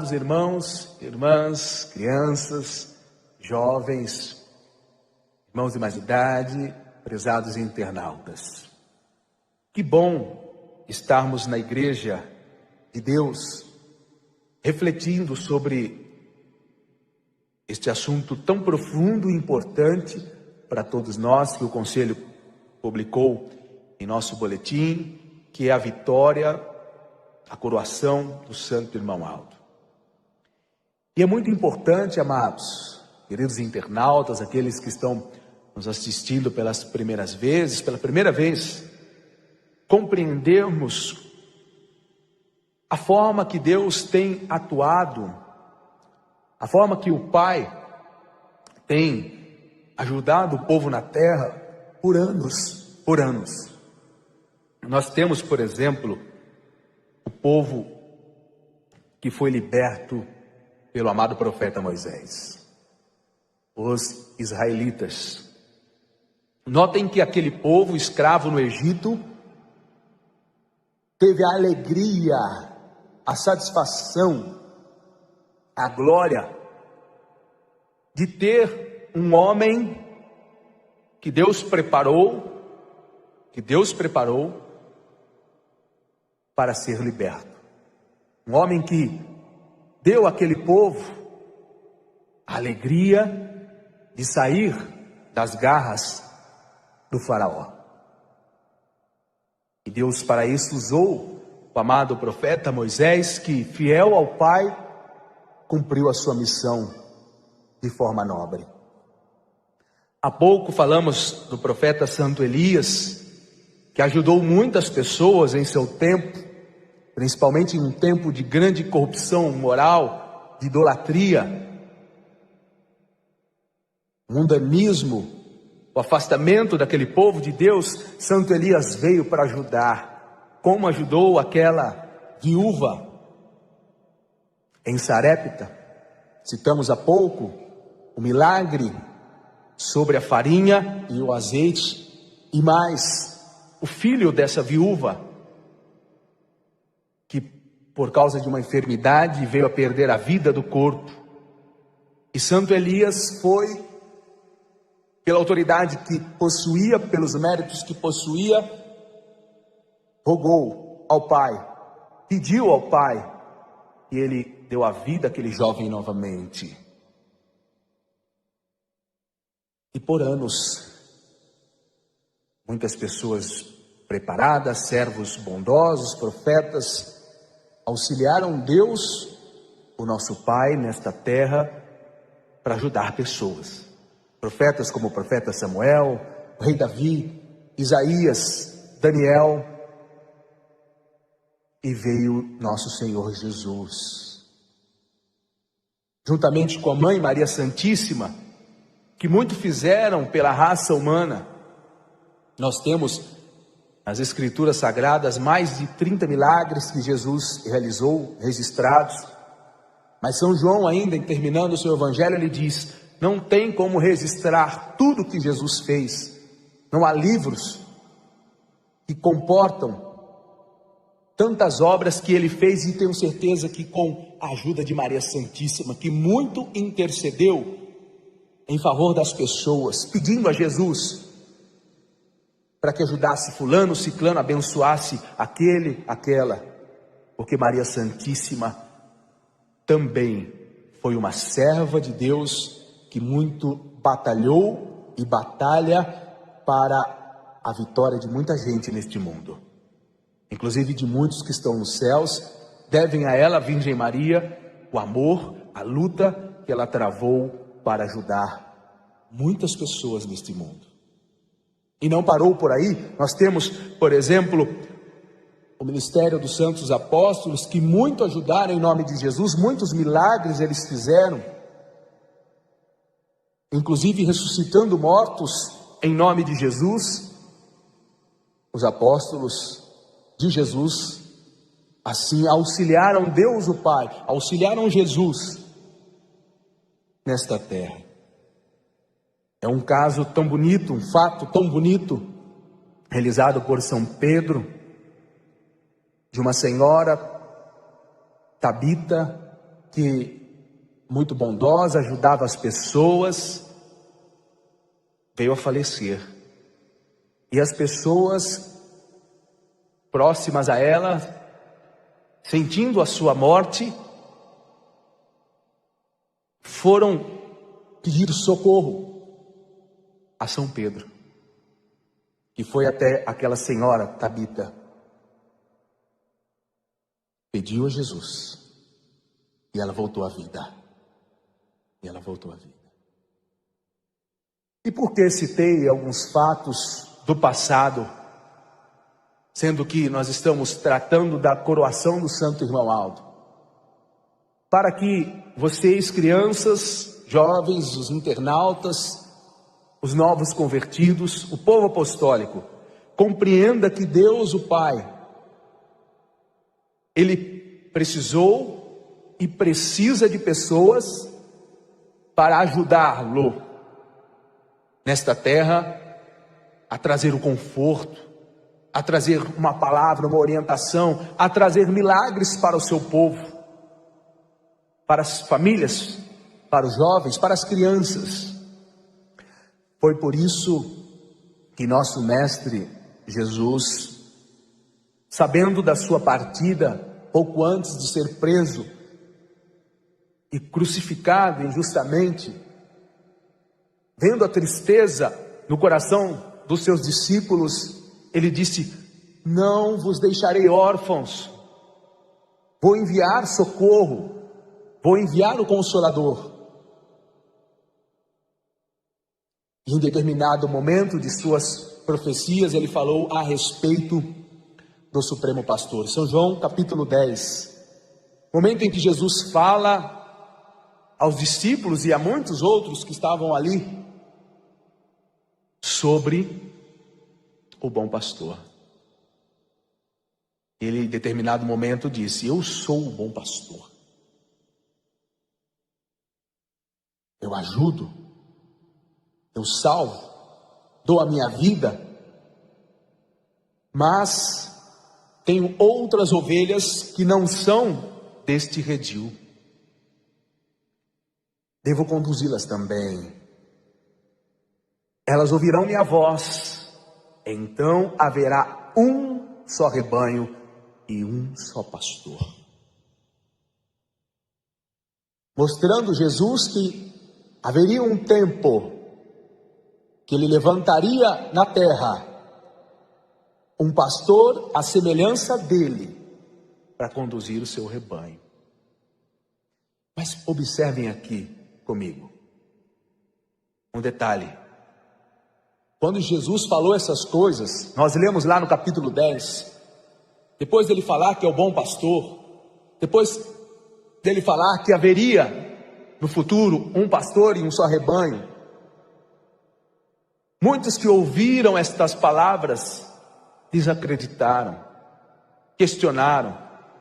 Irmãos, irmãs, crianças, jovens, irmãos de mais idade, prezados internautas. Que bom estarmos na Igreja de Deus, refletindo sobre este assunto tão profundo e importante para todos nós, que o Conselho publicou em nosso boletim, que é a vitória, a coroação do Santo Irmão Aldo. E é muito importante, amados, queridos internautas, aqueles que estão nos assistindo pela primeira vez, compreendermos a forma que Deus tem atuado, a forma que o Pai tem ajudado o povo na terra por anos. Nós temos, por exemplo, o povo que foi liberto pelo amado profeta Moisés, os israelitas. Notem que aquele povo escravo no Egito teve a alegria, a satisfação, a glória de ter um homem que Deus preparou para ser liberto. Um homem que deu àquele povo a alegria de sair das garras do faraó. E Deus para isso usou o amado profeta Moisés, que fiel ao Pai, cumpriu a sua missão de forma nobre. Há pouco falamos do profeta Santo Elias, que ajudou muitas pessoas em seu tempo, principalmente em um tempo de grande corrupção moral, de idolatria, mundanismo, o afastamento daquele povo de Deus. Santo Elias veio para ajudar, como ajudou aquela viúva em Sarepta. Citamos há pouco o milagre sobre a farinha e o azeite, e mais, o filho dessa viúva, que por causa de uma enfermidade veio a perder a vida do corpo. E Santo Elias foi, pela autoridade que possuía, pelos méritos que possuía, rogou ao Pai, pediu ao Pai, e ele deu a vida àquele jovem novamente. E por anos, muitas pessoas preparadas, servos bondosos, profetas, auxiliaram Deus, o nosso Pai, nesta terra, para ajudar pessoas. Profetas como o profeta Samuel, o rei Davi, Isaías, Daniel, e veio nosso Senhor Jesus. Juntamente com a mãe Maria Santíssima, que muito fizeram pela raça humana. Nós temos nas Escrituras Sagradas mais de 30 milagres que Jesus realizou, registrados. Mas São João, ainda terminando o seu evangelho, ele diz: não tem como registrar tudo que Jesus fez. Não há livros que comportam tantas obras que ele fez, e tenho certeza que com a ajuda de Maria Santíssima, que muito intercedeu em favor das pessoas, pedindo a Jesus para que ajudasse fulano, ciclano, abençoasse aquele, aquela, porque Maria Santíssima também foi uma serva de Deus que muito batalhou e batalha para a vitória de muita gente neste mundo, inclusive de muitos que estão nos céus. Devem a ela, a Virgem Maria, o amor, a luta que ela travou para ajudar muitas pessoas neste mundo. E não parou por aí. Nós temos, por exemplo, o ministério dos santos apóstolos, que muito ajudaram em nome de Jesus, muitos milagres eles fizeram, inclusive ressuscitando mortos em nome de Jesus. Os apóstolos de Jesus assim auxiliaram Deus o Pai, auxiliaram Jesus nesta terra. É um caso tão bonito, um fato tão bonito, realizado por São Pedro, de uma senhora, Tabita, que, muito bondosa, ajudava as pessoas, veio a falecer. E as pessoas próximas a ela, sentindo a sua morte, foram pedir socorro a São Pedro, que foi até aquela senhora Tabita, pediu a Jesus, e ela voltou à vida. E ela voltou à vida. E por que citei alguns fatos do passado, sendo que nós estamos tratando da coroação do Santo Irmão Aldo? Para que vocês, crianças, jovens, os internautas, os novos convertidos, o povo apostólico, compreenda que Deus, o Pai, Ele precisou e precisa de pessoas para ajudá-lo nesta terra a trazer o conforto, a trazer uma palavra, uma orientação, a trazer milagres para o seu povo, para as famílias, para os jovens, para as crianças. Foi por isso que nosso Mestre Jesus, sabendo da sua partida, pouco antes de ser preso e crucificado injustamente, vendo a tristeza no coração dos seus discípulos, ele disse: não vos deixarei órfãos, vou enviar socorro, vou enviar o Consolador. E em determinado momento de suas profecias, ele falou a respeito do Supremo Pastor. São João capítulo 10, momento em que Jesus fala aos discípulos e a muitos outros que estavam ali sobre o bom pastor. Ele em determinado momento disse: eu sou o bom pastor, eu ajudo, eu salvo, dou a minha vida, mas tenho outras ovelhas que não são deste redil, devo conduzi-las também. Elas ouvirão minha voz, então haverá um só rebanho e um só pastor. Mostrando Jesus que haveria um tempo que ele levantaria na terra um pastor à semelhança dele para conduzir o seu rebanho. Mas observem aqui comigo um detalhe. Quando Jesus falou essas coisas, nós lemos lá no capítulo 10, depois dele falar que é o bom pastor, depois dele falar que haveria no futuro um pastor e um só rebanho, muitos que ouviram estas palavras desacreditaram, questionaram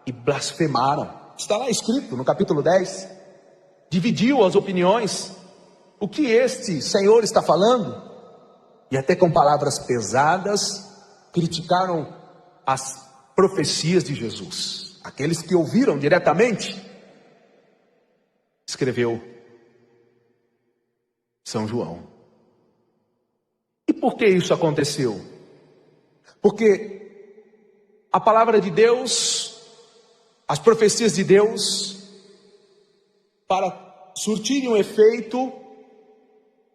e blasfemaram. Está lá escrito no capítulo 10, dividiu as opiniões, o que este Senhor está falando? E até com palavras pesadas, criticaram as profecias de Jesus. Aqueles que ouviram diretamente, escreveu São João. E por que isso aconteceu? Porque a palavra de Deus, as profecias de Deus, para surtirem um efeito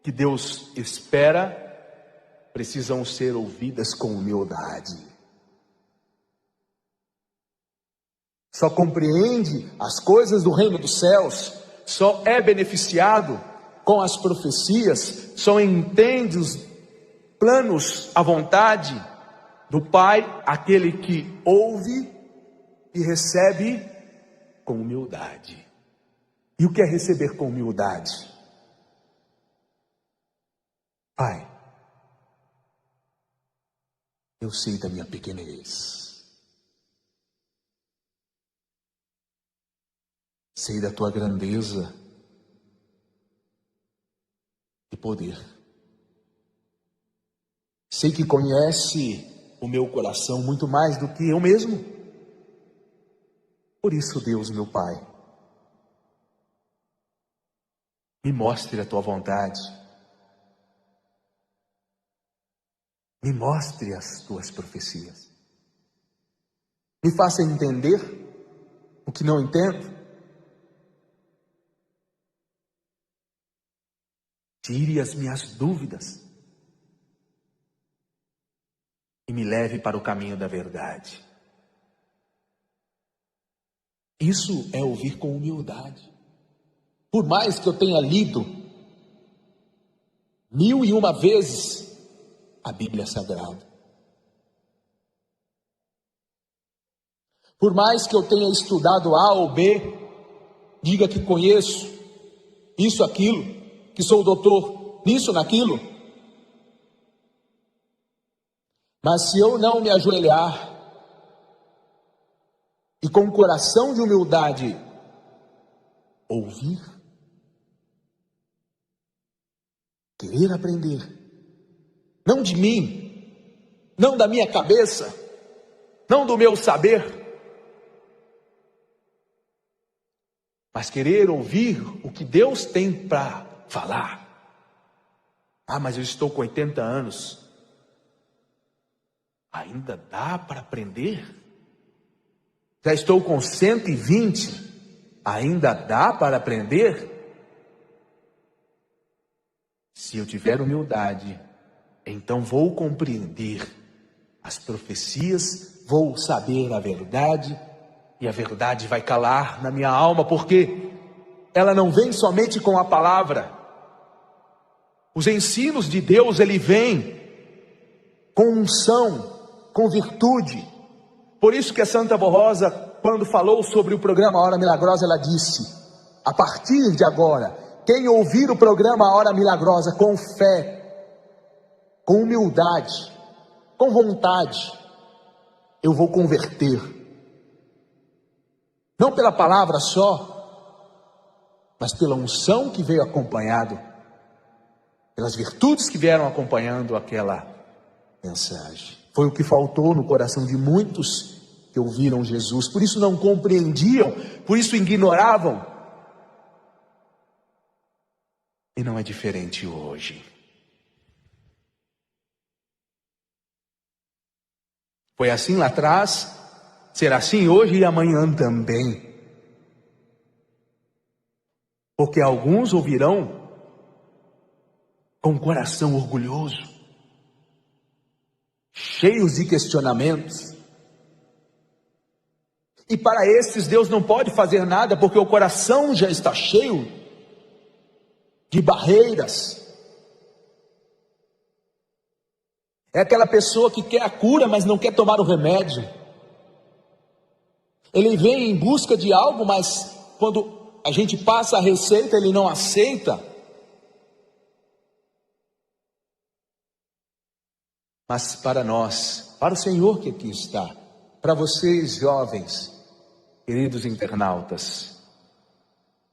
que Deus espera, precisam ser ouvidas com humildade. Só compreende as coisas do reino dos céus, só é beneficiado com as profecias, só entende os planos, a vontade do Pai, aquele que ouve e recebe com humildade. E o que é receber com humildade? Pai, eu sei da minha pequenez, sei da tua grandeza e poder, sei que conhece o meu coração muito mais do que eu mesmo. Por isso, Deus, meu Pai, Me mostre a tua vontade. Me mostre as tuas profecias. Me faça entender o que não entendo. Tire as minhas dúvidas e me leve para o caminho da verdade. Isso é ouvir com humildade. Por mais que eu tenha lido 1001 vezes a Bíblia Sagrada, por mais que eu tenha estudado A ou B, diga que conheço isso, aquilo, que sou doutor nisso, naquilo, mas se eu não me ajoelhar e com um coração de humildade ouvir, querer aprender, não de mim, não da minha cabeça, não do meu saber, mas querer ouvir o que Deus tem para falar. Ah, mas eu estou com 80 anos. Ainda dá para aprender? Já estou com 120. Ainda dá para aprender? Se eu tiver humildade, então vou compreender as profecias, vou saber a verdade, e a verdade vai calar na minha alma, porque ela não vem somente com a palavra. Os ensinos de Deus, ele vem com unção, com virtude. Por isso que a Santa Rosa, quando falou sobre o programa Hora Milagrosa, ela disse: a partir de agora, quem ouvir o programa Hora Milagrosa com fé, com humildade, com vontade, eu vou converter. Não pela palavra só, mas pela unção que veio acompanhado, pelas virtudes que vieram acompanhando aquela mensagem. Foi o que faltou no coração de muitos que ouviram Jesus, por isso não compreendiam, por isso ignoravam. E não é diferente hoje. Foi assim lá atrás, será assim hoje e amanhã também. Porque alguns ouvirão com o coração orgulhoso, cheios de questionamentos. E para esses Deus não pode fazer nada, porque o coração já está cheio de barreiras. É aquela pessoa que quer a cura, mas não quer tomar o remédio. Ele vem em busca de algo, mas quando a gente passa a receita, ele não aceita. Mas para nós, para o Senhor que aqui está, para vocês jovens, queridos internautas,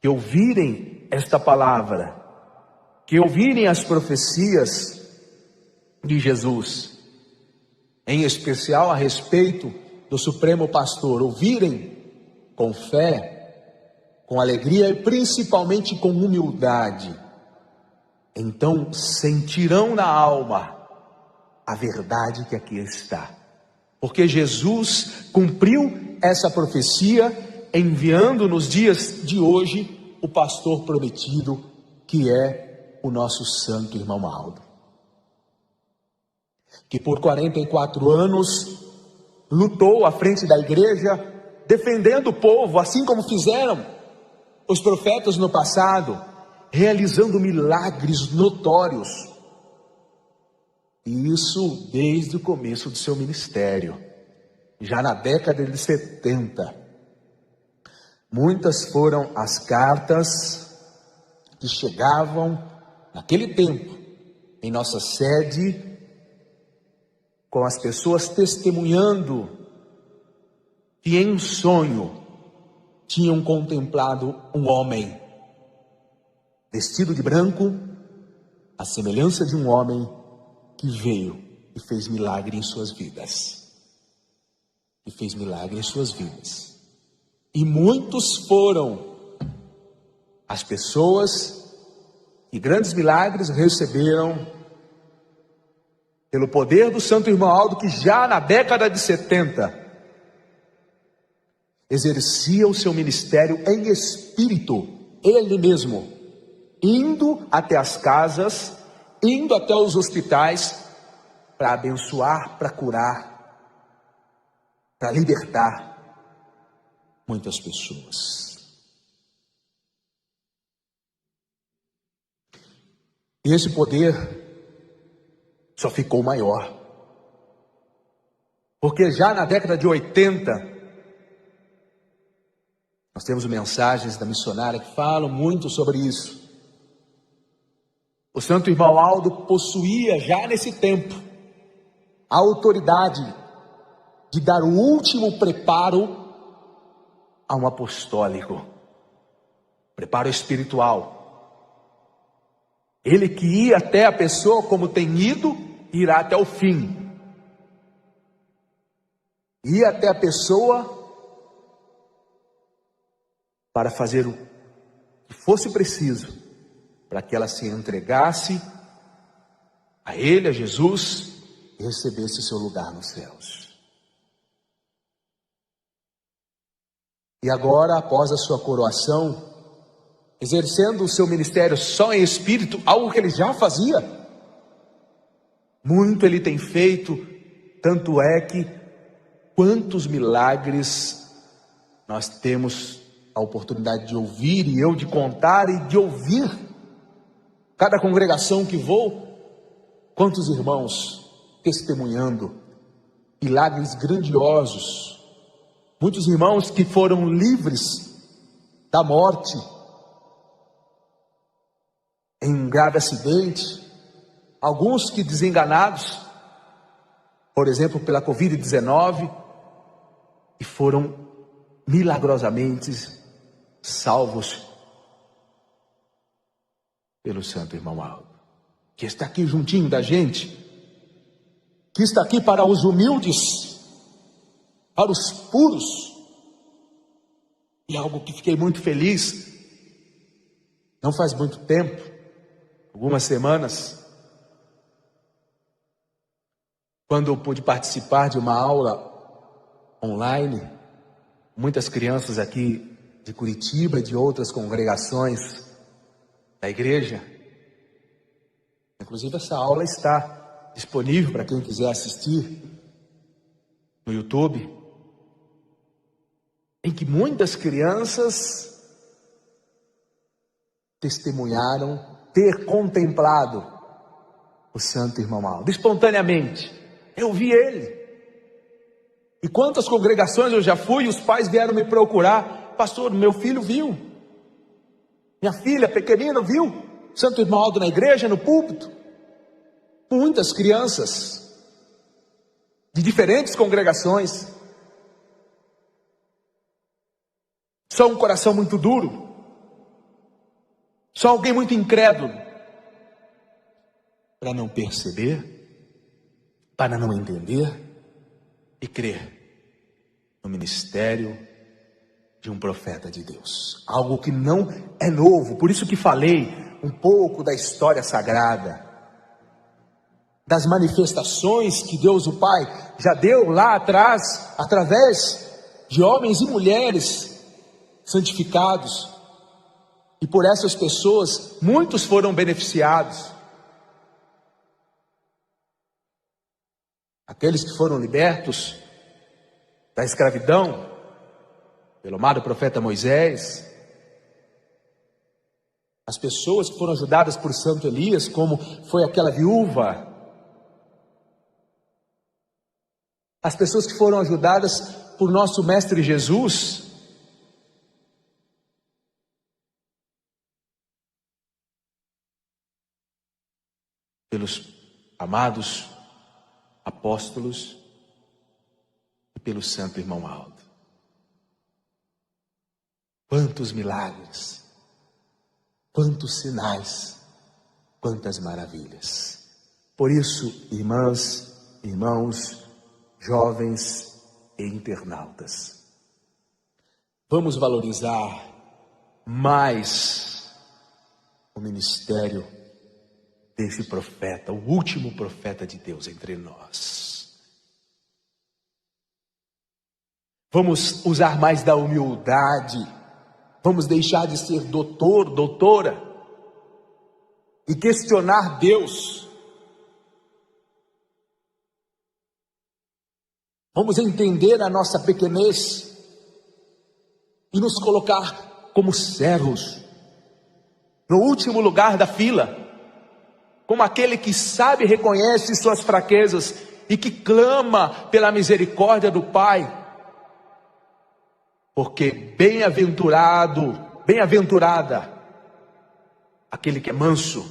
que ouvirem esta palavra, que ouvirem as profecias de Jesus, em especial a respeito do Supremo Pastor, ouvirem com fé, com alegria e principalmente com humildade, então sentirão na alma a verdade que aqui está, porque Jesus cumpriu essa profecia, enviando nos dias de hoje o pastor prometido, que é o nosso santo irmão Aldo, que por 44 anos lutou à frente da igreja, defendendo o povo, assim como fizeram os profetas no passado, realizando milagres notórios. E isso desde o começo do seu ministério, já na década de 70. Muitas foram as cartas que chegavam naquele tempo em nossa sede, com as pessoas testemunhando que em sonho tinham contemplado um homem vestido de branco, à semelhança de um homem que veio e fez milagre em suas vidas. E fez milagre em suas vidas. E muitos foram as pessoas e grandes milagres receberam pelo poder do Santo Irmão Aldo, que já na década de 70 exercia o seu ministério em espírito, ele mesmo, indo até as casas, indo até os hospitais, para abençoar, para curar, para libertar muitas pessoas. E esse poder só ficou maior, porque já na década de 80, nós temos mensagens da missionária que falam muito sobre isso. O Santo Irmão Aldo possuía já nesse tempo a autoridade de dar o último preparo a um apostólico, preparo espiritual. Ele que ia até a pessoa como tem ido, irá até o fim. Ia até a pessoa para fazer o que fosse preciso, para que ela se entregasse a Ele, a Jesus, e recebesse seu lugar nos céus. E agora, após a sua coroação, exercendo o seu ministério só em espírito, algo que ele já fazia, muito ele tem feito, tanto é que quantos milagres nós temos a oportunidade de ouvir, e eu de contar e de ouvir. Cada congregação que vou, quantos irmãos testemunhando milagres grandiosos, muitos irmãos que foram livres da morte em um grave acidente, alguns que desenganados, por exemplo, pela Covid-19, e foram milagrosamente salvos pelo Santo Irmão Aldo, que está aqui juntinho da gente, que está aqui para os humildes, para os puros. E algo que fiquei muito feliz, não faz muito tempo, algumas semanas, quando eu pude participar de uma aula online, muitas crianças aqui de Curitiba e de outras congregações da igreja. Inclusive essa aula está disponível para quem quiser assistir no YouTube, em que muitas crianças testemunharam ter contemplado o Santo Irmão Aldo, espontaneamente. Eu vi ele. E quantas congregações eu já fui, os pais vieram me procurar: pastor, meu filho viu, minha filha pequenina viu Santo Irmão Aldo na igreja, no púlpito. Muitas crianças de diferentes congregações. Só um coração muito duro, só alguém muito incrédulo, para não perceber, para não entender e crer no ministério de um profeta de Deus. Algo que não é novo. Por isso que falei um pouco da história sagrada, das manifestações que Deus o Pai já deu lá atrás, através de homens e mulheres santificados. E por essas pessoas, muitos foram beneficiados. Aqueles que foram libertos da escravidão pelo amado profeta Moisés, as pessoas que foram ajudadas por Santo Elias, como foi aquela viúva, as pessoas que foram ajudadas por nosso Mestre Jesus, pelos amados apóstolos e pelo Santo Irmão Aldo. Quantos milagres, quantos sinais, quantas maravilhas. Por isso, irmãs, irmãos, jovens e internautas, vamos valorizar mais o ministério desse profeta, o último profeta de Deus entre nós. Vamos usar mais da humildade. Vamos deixar de ser doutor, doutora e questionar Deus. Vamos entender a nossa pequenez e nos colocar como servos, no último lugar da fila, como aquele que sabe e reconhece suas fraquezas e que clama pela misericórdia do Pai. Porque bem-aventurada, aquele que é manso,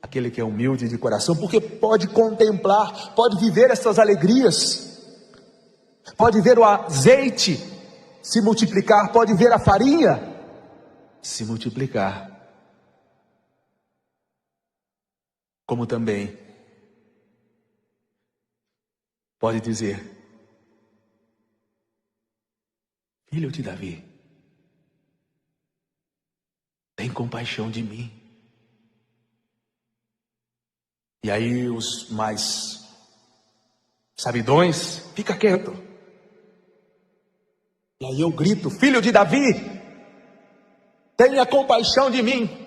aquele que é humilde de coração, porque pode contemplar, pode viver essas alegrias, pode ver o azeite se multiplicar, pode ver a farinha se multiplicar. Como também pode dizer: filho de Davi, tem compaixão de mim. E aí os mais sabidões, fica quieto. E aí eu grito: filho de Davi, tenha compaixão de mim.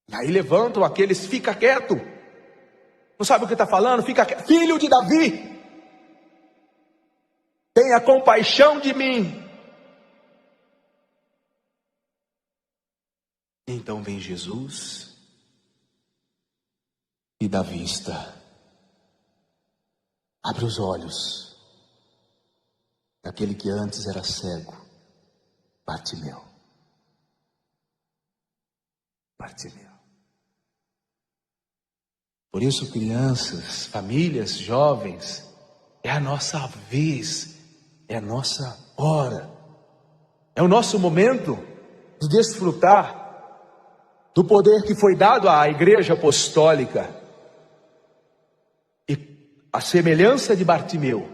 E aí levantam aqueles: fica quieto. Não sabe o que está falando? Fica quieto. Filho de Davi, tenha compaixão de mim. Então vem Jesus e dá vista, abre os olhos daquele que antes era cego, Bartimeu. Por isso, crianças, famílias, jovens, é a nossa vez, é a nossa hora, é o nosso momento de desfrutar do poder que foi dado à Igreja Apostólica. E a semelhança de Bartimeu,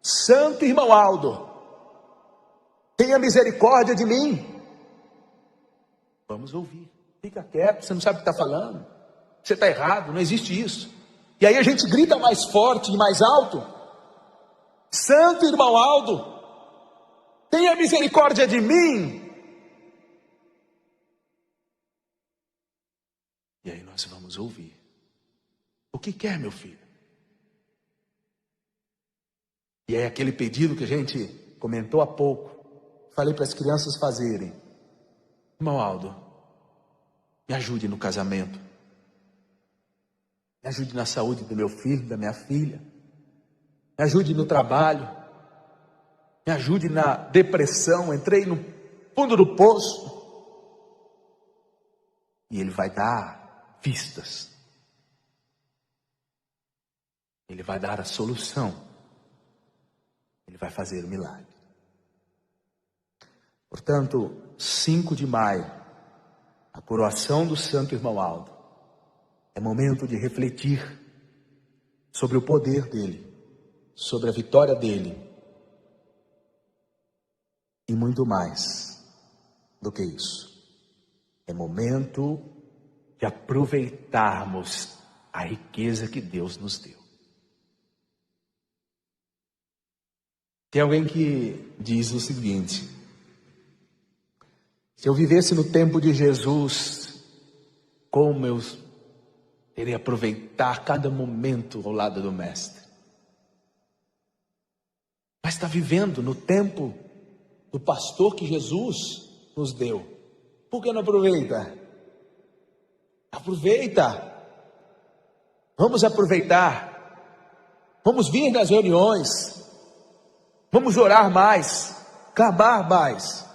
santo irmão Aldo, tenha misericórdia de mim. Vamos ouvir. Fica quieto, você não sabe o que está falando. Você está errado, não existe isso. E aí a gente grita mais forte e mais alto: santo irmão Aldo, tenha misericórdia de mim. E aí nós vamos ouvir: o que quer, meu filho? E é aquele pedido que a gente comentou há pouco, falei para as crianças fazerem: irmão Aldo, me ajude no casamento, me ajude na saúde do meu filho, da minha filha, me ajude no trabalho, me ajude na depressão, entrei no fundo do poço. E ele vai dar vistas, ele vai dar a solução, ele vai fazer o milagre. Portanto, 5 de maio, a coroação do santo irmão Aldo, é momento de refletir sobre o poder dele, sobre a vitória dele, e muito mais do que isso. É momento de aproveitarmos a riqueza que Deus nos deu. Tem alguém que diz o seguinte: se eu vivesse no tempo de Jesus, como eu teria aproveitar cada momento ao lado do Mestre. Mas está vivendo no tempo do pastor que Jesus nos deu. Por que não aproveita? Aproveita. Vamos aproveitar. Vamos vir nas reuniões. Vamos orar mais, clamar mais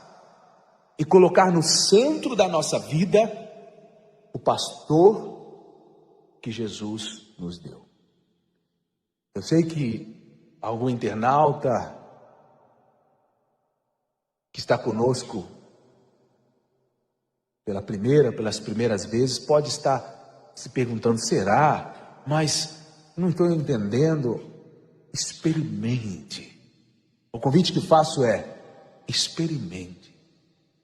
e colocar no centro da nossa vida o pastor que Jesus nos deu. Eu sei que algum internauta que está conosco pelas primeiras vezes, pode estar se perguntando: será? Mas não estou entendendo. Experimente. O convite que faço é: experimente.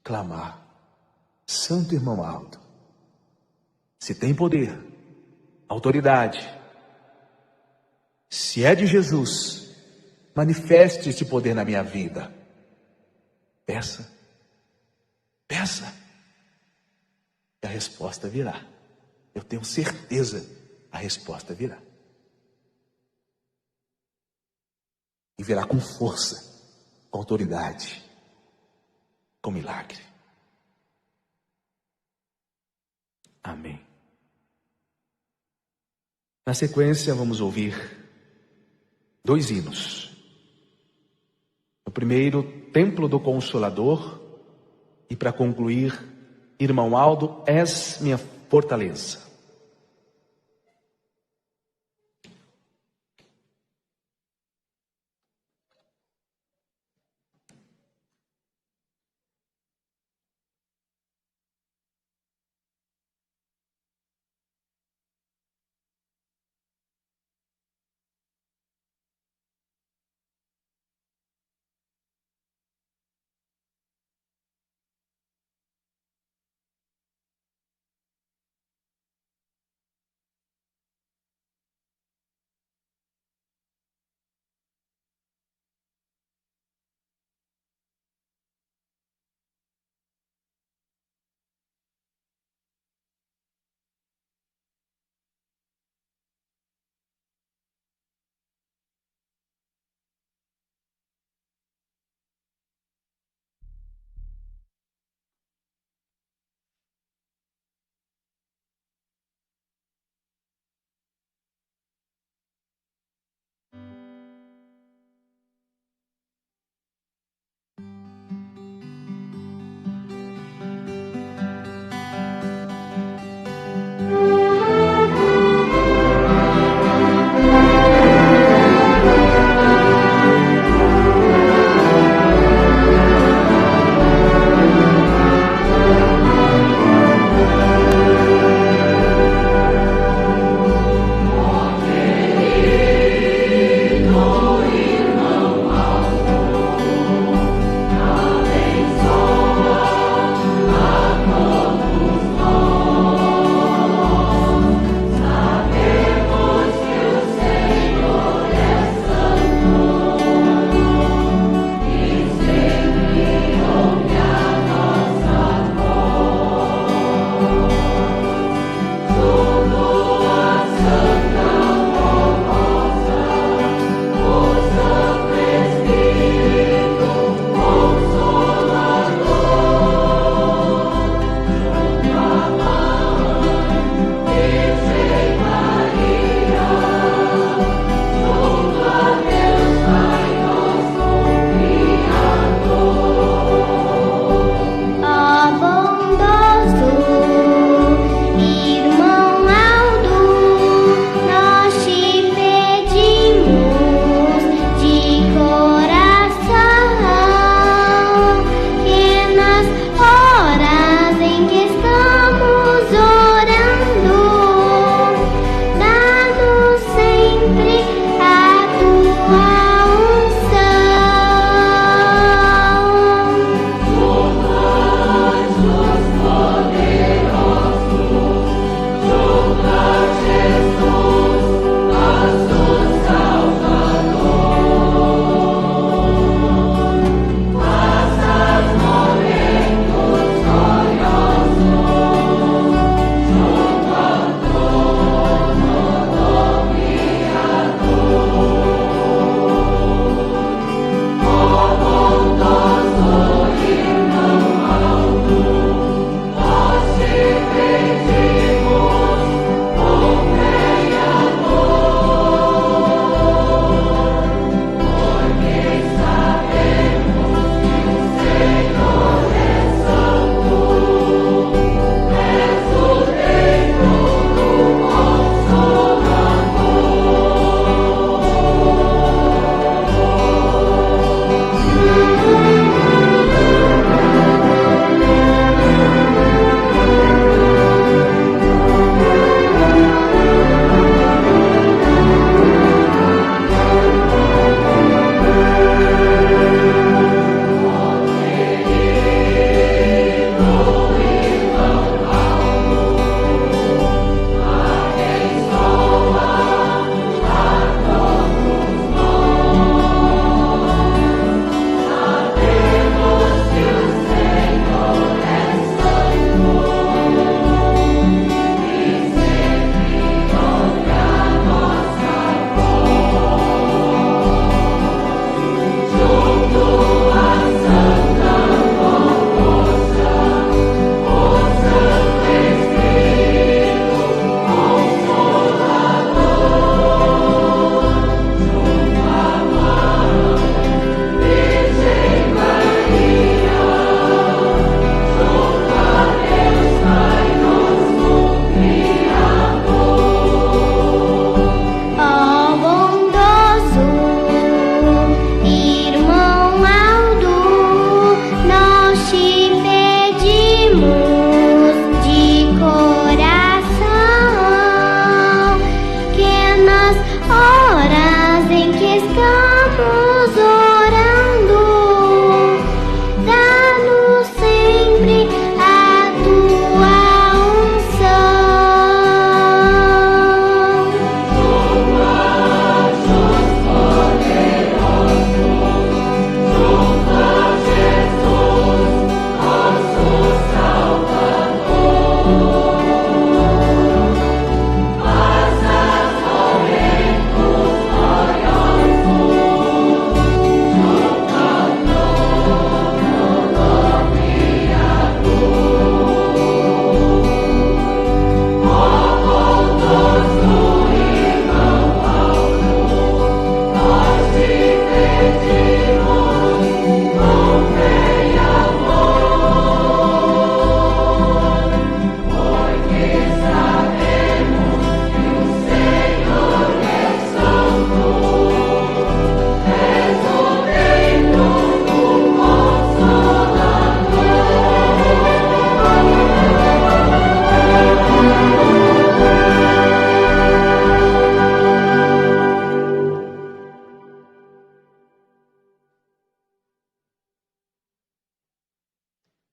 clamar: Santo irmão Aldo, se tem poder, autoridade, se é de Jesus, manifeste esse poder na minha vida. Peça, peça, e a resposta virá. Eu tenho certeza, a resposta virá. E virá com força, com autoridade, com milagre. Amém. Na sequência, vamos ouvir 2 hinos. O primeiro, Templo do Consolador, e para concluir, Irmão Aldo, és minha fortaleza.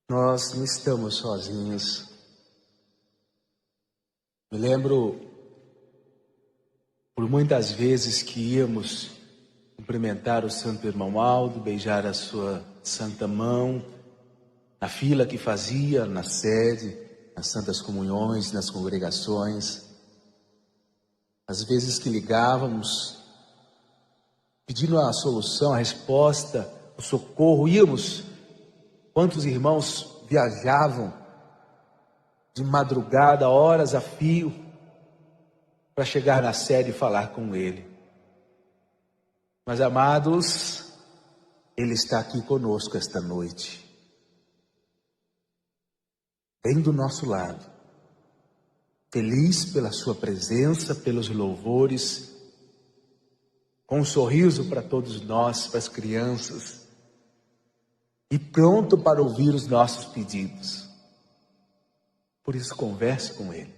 Nós não estamos sozinhos. Me lembro por muitas vezes que íamos cumprimentar o santo irmão Aldo, beijar a sua santa mão, na fila que fazia, na sede, nas santas comunhões, nas congregações. Às vezes que ligávamos, pedindo a solução, a resposta, o socorro, íamos. Quantos irmãos viajavam de madrugada, horas a fio, para chegar na sede e falar com ele. Mas, amados, ele está aqui conosco esta noite, bem do nosso lado, feliz pela sua presença, pelos louvores, com um sorriso para todos nós, para as crianças, e pronto para ouvir os nossos pedidos. Por isso, converse com ele,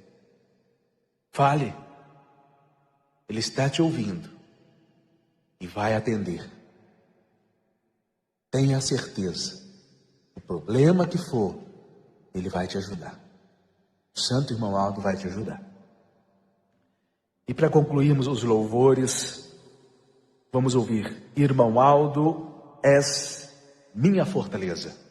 fale, ele está te ouvindo e vai atender. Tenha certeza, o problema que for, ele vai te ajudar. O santo irmão Aldo vai te ajudar. E para concluirmos os louvores, vamos ouvir: Irmão Aldo, és minha fortaleza.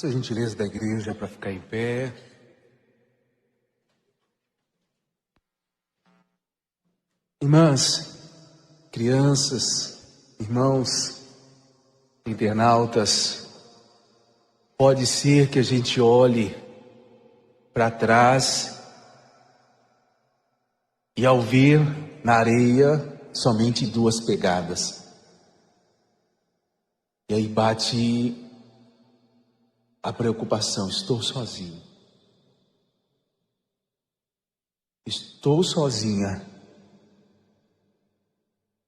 Peço a gentileza da igreja para ficar em pé. Irmãs, crianças, irmãos, internautas, pode ser que a gente olhe para trás e ao ver na areia somente 2 pegadas. E aí bate a preocupação: estou sozinho. Estou sozinha.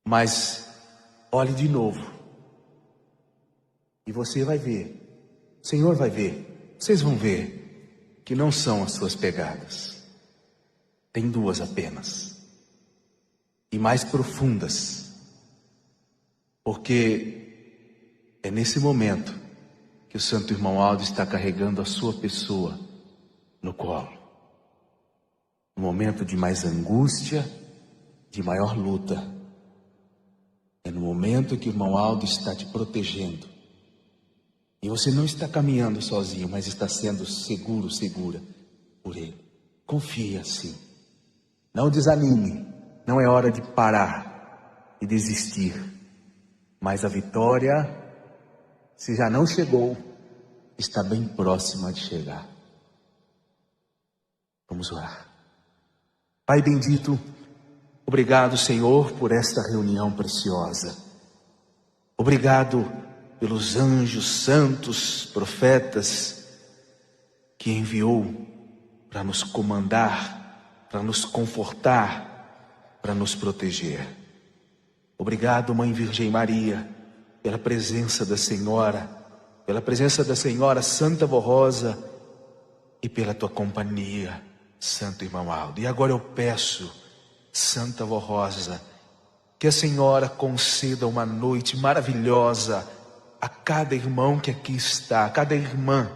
Mas olhe de novo. E você vai ver. O Senhor vai ver. Vocês vão ver que não são as suas pegadas. Tem 2 apenas. E mais profundas. Porque é nesse momento que o Santo Irmão Aldo está carregando a sua pessoa no colo. No momento de mais angústia, de maior luta. É no momento que o irmão Aldo está te protegendo. E você não está caminhando sozinho, mas está sendo seguro, segura por ele. Confie assim. Não desanime. Não é hora de parar e desistir. Mas a vitória, se já não chegou, está bem próxima de chegar. Vamos orar. Pai bendito, obrigado, Senhor, por esta reunião preciosa. Obrigado pelos anjos santos, profetas, que enviou para nos comandar, para nos confortar, para nos proteger. Obrigado, Mãe Virgem Maria, pela presença da Senhora Santa Vó Rosa e pela tua companhia, Santo Irmão Aldo. E agora eu peço, Santa Vó Rosa, que a Senhora conceda uma noite maravilhosa a cada irmão que aqui está, a cada irmã,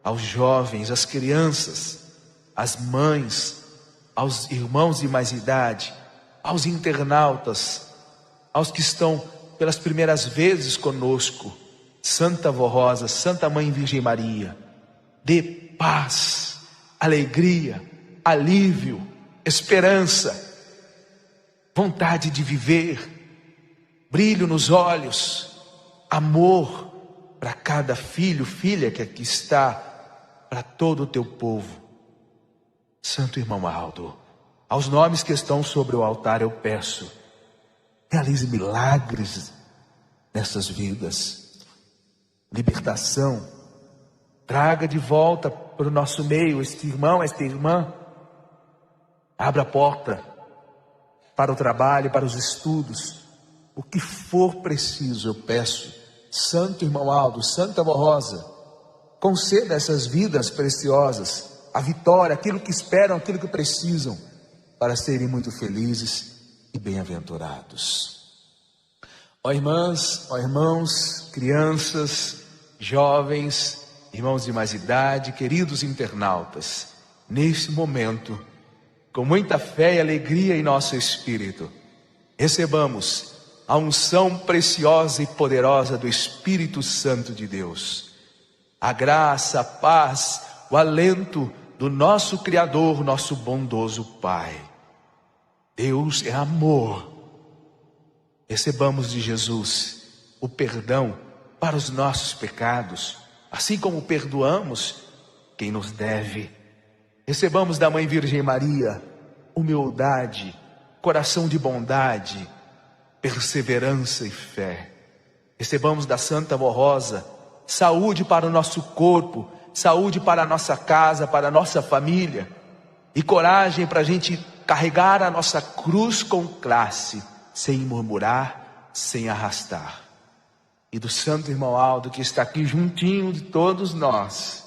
aos jovens, às crianças, às mães, aos irmãos de mais idade, aos internautas, aos que estão pelas primeiras vezes conosco. Santa Vó Rosa, Santa Mãe Virgem Maria, dê paz, alegria, alívio, esperança, vontade de viver, brilho nos olhos, amor para cada filho, filha que aqui está, para todo o teu povo. Santo Irmão Aldo, aos nomes que estão sobre o altar eu peço, realize milagres nessas vidas, libertação, traga de volta para o nosso meio este irmão, esta irmã, abra a porta para o trabalho, para os estudos, o que for preciso eu peço. Santo Irmão Aldo, Santa Vó Rosa, conceda essas vidas preciosas, a vitória, aquilo que esperam, aquilo que precisam, para serem muito felizes e bem-aventurados. Ó irmãs, ó irmãos, crianças, jovens, irmãos de mais idade, queridos internautas, neste momento, com muita fé e alegria em nosso espírito, recebamos a unção preciosa e poderosa do Espírito Santo de Deus. A graça, a paz, o alento do nosso Criador, nosso bondoso Pai. Deus é amor. Recebamos de Jesus o perdão para os nossos pecados, assim como perdoamos quem nos deve. Recebamos da Mãe Virgem Maria humildade, coração de bondade, perseverança e fé. Recebamos da Santa Vó Rosa saúde para o nosso corpo, saúde para a nossa casa, para a nossa família, e coragem para a gente carregar a nossa cruz com classe, sem murmurar, sem arrastar. E do Santo Irmão Aldo, que está aqui juntinho de todos nós,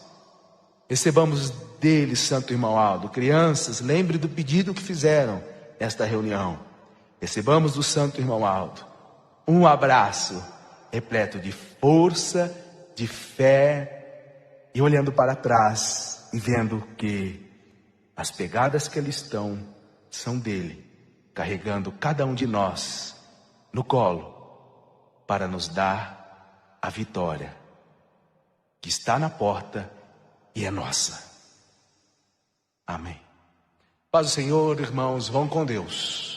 recebamos dele, Santo Irmão Aldo. Crianças, lembre do pedido que fizeram nesta reunião. Recebamos do Santo Irmão Aldo um abraço repleto de força, de fé, e olhando para trás e vendo que as pegadas que ali estão são dele, carregando cada um de nós no colo para nos dar a vitória. que está na porta e é nossa. Amém. Paz do Senhor, irmãos, vão com Deus.